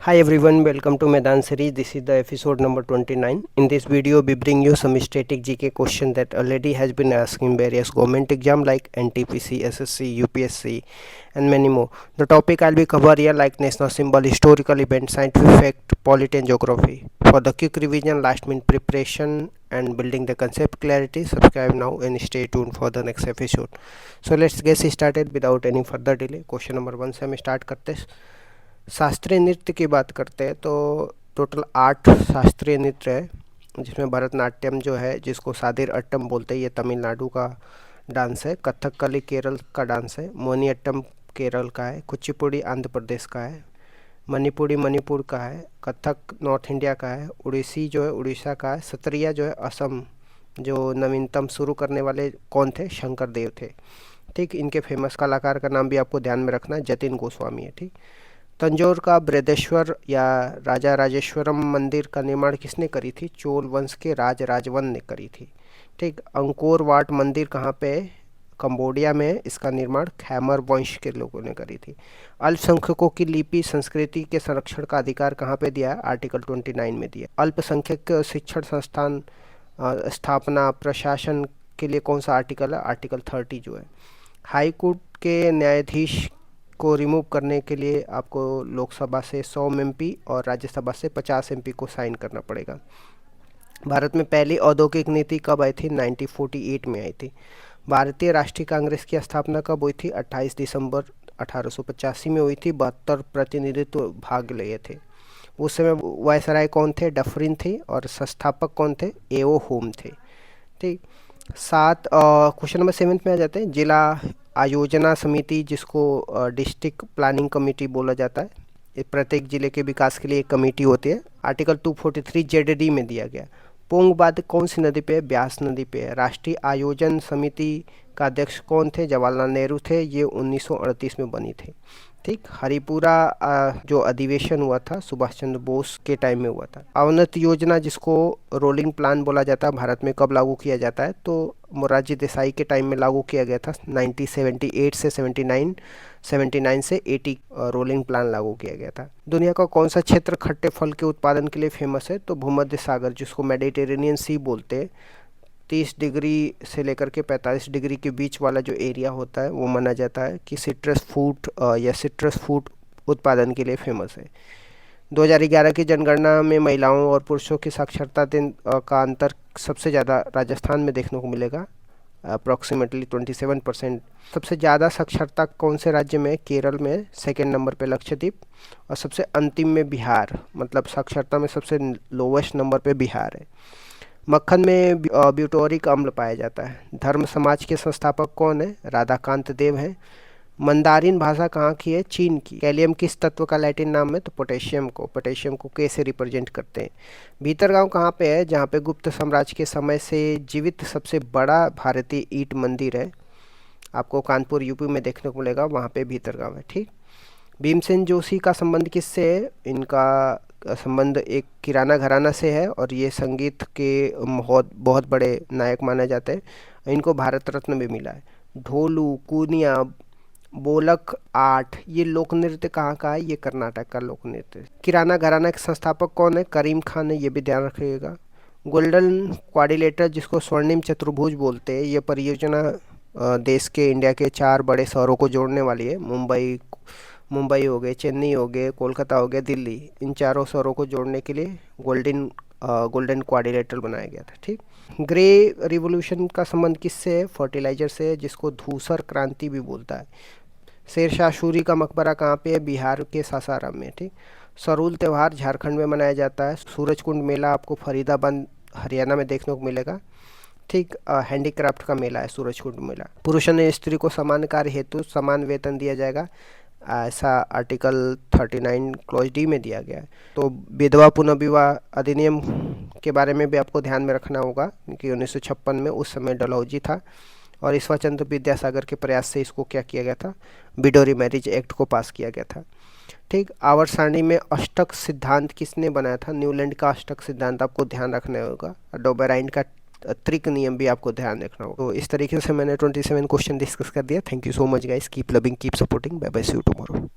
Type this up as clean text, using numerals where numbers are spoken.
Hi everyone, welcome to Maidan series. This is the episode number 29. In this video, we bring you some static GK question that already has been asked in various government exam like NTPC, SSC, UPSC, and many more. The topic I'll be cover here like national symbol, historical event, scientific fact, polity and geography. For the quick revision, last minute preparation, and building the concept clarity, subscribe now and stay tuned for the next episode. So let's get started without any further delay. Question number 1 से हम start करते हैं. शास्त्रीय नृत्य की बात करते हैं तो टोटल 8 शास्त्रीय नृत्य है, जिसमें भरतनाट्यम जो है जिसको सादिर अट्टम बोलते हैं, ये तमिलनाडु का डांस है. कथकली केरल का डांस है. मोहिनीअट्टम केरल का है. कुचिपुड़ी आंध्र प्रदेश का है. मणिपुरी मणिपुर का है. कथक नॉर्थ इंडिया का है. उड़ीसी जो है उड़ीसा का है. सत्रिया जो है असम. जो नवीनतम शुरू करने वाले कौन थे? शंकर देव थे. ठीक, इनके फेमस कलाकार का नाम भी आपको ध्यान में रखना है, जतिन गोस्वामी है. ठीक, तंजौर का बृहदेश्वर या राजा राजेश्वरम मंदिर का निर्माण किसने करी थी? चोल वंश के राज राजवन ने करी थी. ठीक, अंकोर वाट मंदिर कहाँ पे? कंबोडिया में. इसका निर्माण खैमर वंश के लोगों ने करी थी. अल्पसंख्यकों की लिपि संस्कृति के संरक्षण का अधिकार कहाँ पे दिया है? आर्टिकल 29 में दिया. अल्पसंख्यक शिक्षण संस्थान स्थापना प्रशासन के लिए कौन सा आर्टिकल है? आर्टिकल 30 जो है. हाई कोर्ट के न्यायाधीश को रिमूव करने के लिए आपको लोकसभा से 100 MP और राज्यसभा से 50 MP को साइन करना पड़ेगा. भारत में पहली औद्योगिक नीति कब आई थी? 1948 में आई थी. भारतीय राष्ट्रीय कांग्रेस की स्थापना कब हुई थी? 28 दिसंबर 1885 में हुई थी. 72 प्रतिनिधित्व भाग लिए थे. उस समय वायसराय कौन थे? डफरिन थे. और संस्थापक कौन थे? एओ होम थे. ठीक, क्वेश्चन नंबर 7 में आ जाते हैं. जिला आयोजना समिति, जिसको डिस्ट्रिक्ट प्लानिंग कमेटी बोला जाता है, प्रत्येक जिले के विकास के लिए एक कमेटी होती है. आर्टिकल 243 JDD में दिया गया. पोंग बांध कौन सी नदी पे है? ब्यास नदी पे है. राष्ट्रीय आयोजन समिति का अध्यक्ष कौन थे? जवाहरलाल नेहरू थे. ये 1938 में बनी थी. ठीक, हरिपुरा जो अधिवेशन हुआ था सुभाष चंद्र बोस के टाइम में हुआ था. अवनति योजना, जिसको रोलिंग प्लान बोला जाता है, भारत में कब लागू किया जाता है? तो मोरारजी देसाई के टाइम में लागू किया गया था. 1978 से 79 से 80 रोलिंग प्लान लागू किया गया था. दुनिया का कौन सा क्षेत्र खट्टे फल के उत्पादन के लिए फेमस है? तो भूमध्य सागर, जिसको मेडिटेरेनियन सी बोलते हैं. 30 डिग्री से लेकर के 45 डिग्री के बीच वाला जो एरिया होता है वो माना जाता है कि सिट्रस फ्रूट उत्पादन के लिए फेमस है. 2011 की जनगणना में महिलाओं और पुरुषों की साक्षरता दिन का अंतर सबसे ज़्यादा राजस्थान में देखने को मिलेगा, अप्रॉक्सीमेटली 27%. सबसे ज़्यादा साक्षरता कौन से राज्य में? केरल में. सेकेंड नंबर पे लक्षद्वीप. और सबसे अंतिम में बिहार, मतलब साक्षरता में सबसे लोवेस्ट नंबर पे बिहार है. मक्खन में ब्यूटोरिक अम्ल पाया जाता है. धर्म समाज के संस्थापक कौन है? राधाकांत देव है. मंदारिन भाषा कहाँ की है? चीन की. कैलियम किस तत्व का लैटिन नाम है? तो पोटेशियम को के से रिप्रेजेंट करते हैं. भीतरगांव कहाँ पे है? जहाँ पे गुप्त साम्राज्य के समय से जीवित सबसे बड़ा भारतीय ईंट मंदिर है. आपको कानपुर यूपी में देखने को मिलेगा, वहाँ पे भीतरगांव है. ठीक, भीमसेन जोशी का संबंध किससे है? इनका संबंध एक किराना घराना से है और ये संगीत के बहुत बड़े नायक माने जाते हैं. इनको भारत रत्न भी मिला है. ढोलू, कूनिया, बोलक आठ, ये लोक नृत्य कहाँ का है? ये कर्नाटक का लोक नृत्य. किराना घराना के संस्थापक कौन है? करीम खान है. ये भी ध्यान रखिएगा. गोल्डन क्वाड्रिलेटरल, जिसको स्वर्णिम चतुर्भुज बोलते हैं, ये परियोजना देश के इंडिया के 4 बड़े शहरों को जोड़ने वाली है. मुंबई हो गए, चेन्नई हो गए, कोलकाता हो गया, दिल्ली. इन चारों शहरों को जोड़ने के लिए गोल्डन क्वाड्रिलेटरल बनाया गया था. ठीक, ग्रे रिवोल्यूशन का संबंध किससे है? फर्टिलाइजर से, जिसको धूसर क्रांति भी बोलता है. शेरशाह सूरी का मकबरा कहाँ पे है? बिहार के सासाराम में. ठीक, सरूल त्यौहार झारखंड में मनाया जाता है. सूरजकुंड मेला आपको फरीदाबाद हरियाणा में देखने को मिलेगा. ठीक, हैंडीक्राफ्ट का मेला है सूरजकुंड मेला. पुरुष ने स्त्री को समान कार्य हेतु समान वेतन दिया जाएगा, ऐसा आर्टिकल 39 क्लॉज D में दिया गया है. तो विधवा पुनर्विवाह अधिनियम के बारे में भी आपको ध्यान में रखना होगा, क्योंकि 1956 में उस समय डलहौजी था और ईश्वर चंद्र विद्यासागर के प्रयास से इसको क्या किया गया था? विडोरी मैरिज एक्ट को पास किया गया था. ठीक, आवर्त सारणी में अष्टक सिद्धांत किसने बनाया था? न्यूलैंड का अष्टक सिद्धांत आपको ध्यान रखना होगा. डोबेराइन का त्रिक नियम भी आपको ध्यान रखना होगा. तो इस तरीके से मैंने 27 क्वेश्चन डिस्कस कर दिया. Thank you so much guys. Keep loving, keep supporting. Bye bye, see you tomorrow.